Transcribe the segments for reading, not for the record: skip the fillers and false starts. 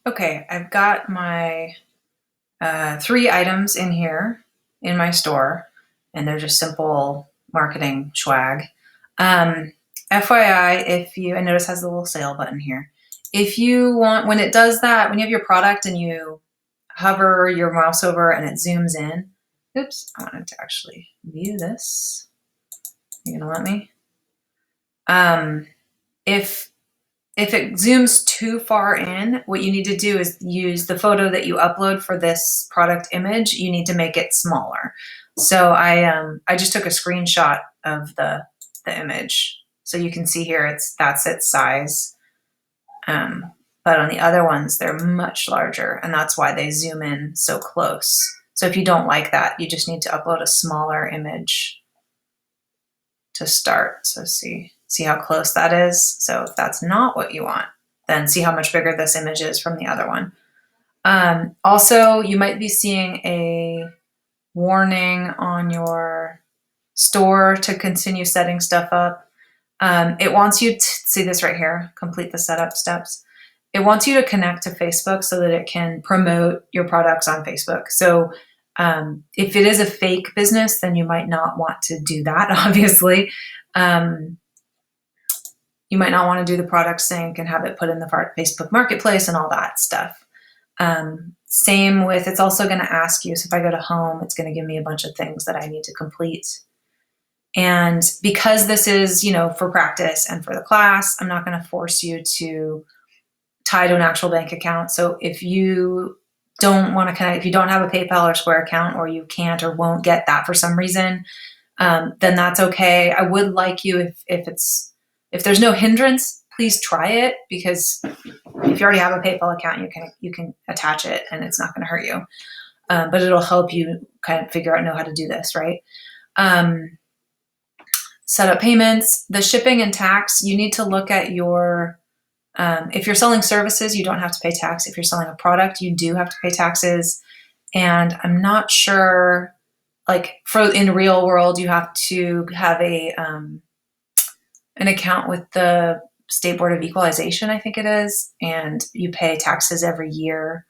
Okay, I've got my 3 items in here in my store, and they're just simple marketing swag. Um, FYI, I notice it has a little sale button here. If you want, when it does that, when you have your product and you hover your mouse over and it zooms in, oops, I wanted to actually view this. You gonna let me? Um, if if it zooms too far in, what you need to do is use the photo that you upload for this product image. You need to make it smaller. So I just took a screenshot of the image, so you can see here that's its size. Um, but on the other ones, they're much larger, and that's why they zoom in so close. So if you don't like that, you just need to upload a smaller image to start. So see how close that is. So if that's not what you want, then see how much bigger this image is from the other one. Also, you might be seeing a warning on your store to continue setting stuff up. It wants you to see this right here, complete the setup steps. It wants you to connect to Facebook so that it can promote your products on Facebook. So if it is a fake business, then you might not want to do that, obviously. You might not want to do the product sync and have it put in the Facebook marketplace and all that stuff. Same with, it's also going to ask you, so if I go to home, it's going to give me a bunch of things that I need to complete. And because this is, for practice and for the class, I'm not going to force you to tie to an actual bank account. So if you don't want to connect, if you don't have a PayPal or Square account, or you can't or won't get that for some reason, then that's okay. I would like you, if there's no hindrance, please try it, because if you already have a PayPal account, you can attach it and it's not going to hurt you. But it'll help you kind of know how to do this, right? Set up payments, the shipping and tax. You need to look at your, if you're selling services, you don't have to pay tax. If you're selling a product, you do have to pay taxes. And I'm not sure, like in real world, you have to have an account with the State Board of Equalization, I think it is, and you pay taxes every year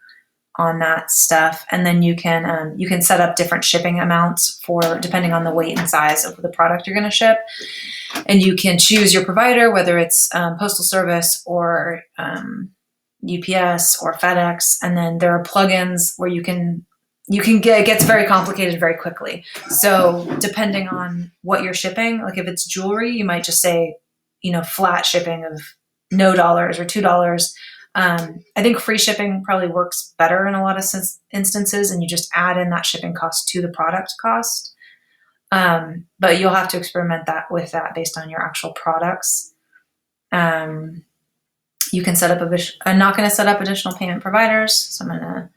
on that stuff. And then you can set up different shipping amounts for depending on the weight and size of the product you're going to ship. And you can choose your provider, whether it's Postal Service or UPS or FedEx. And then there are plugins where it gets very complicated very quickly. So depending on what you're shipping, like if it's jewelry, you might just say, flat shipping of no dollars or $2. I think free shipping probably works better in a lot of instances, and you just add in that shipping cost to the product cost. But you'll have to experiment with that based on your actual products. You can set up I'm not going to set up additional payment providers, so I'm going to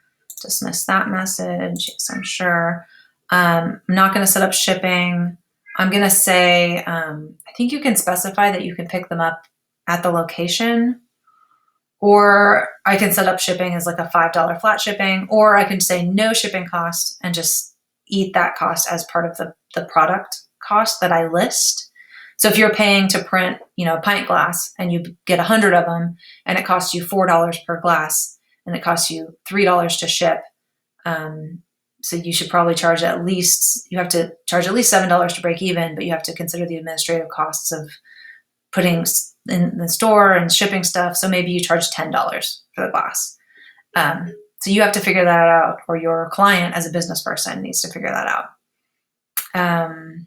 dismiss that message. Yes, I'm sure. I'm not going to set up shipping. I'm going to say, I think you can specify that you can pick them up at the location, or I can set up shipping as like a $5 flat shipping, or I can say no shipping cost and just eat that cost as part of the product cost that I list. So if you're paying to print, a pint glass and you get 100 of them and it costs you $4 per glass and it costs you $3 to ship, so you should probably charge you have to charge at least $7 to break even, but you have to consider the administrative costs of putting in the store and shipping stuff. So maybe you charge $10 for the glass. So you have to figure that out, or your client as a business person needs to figure that out.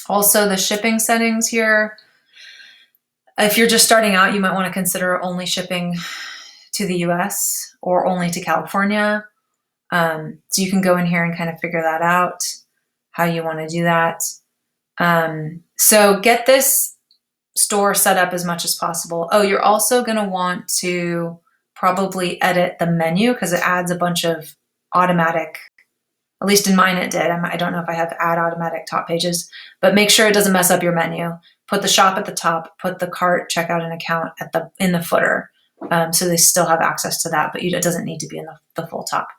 Also the shipping settings here, if you're just starting out, you might want to consider only shipping to the US or only to California. So you can go in here and kind of figure that out, how you want to do that. So get this store set up as much as possible. Oh, you're also going to want to probably edit the menu, because it adds a bunch of automatic, at least in mine it did. I don't know if I have add automatic top pages, but make sure it doesn't mess up your menu. Put the shop at the top, put the cart, checkout, and account in the footer. So they still have access to that, but it doesn't need to be in the full top.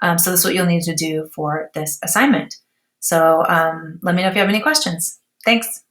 So this is what you'll need to do for this assignment. So let me know if you have any questions. Thanks.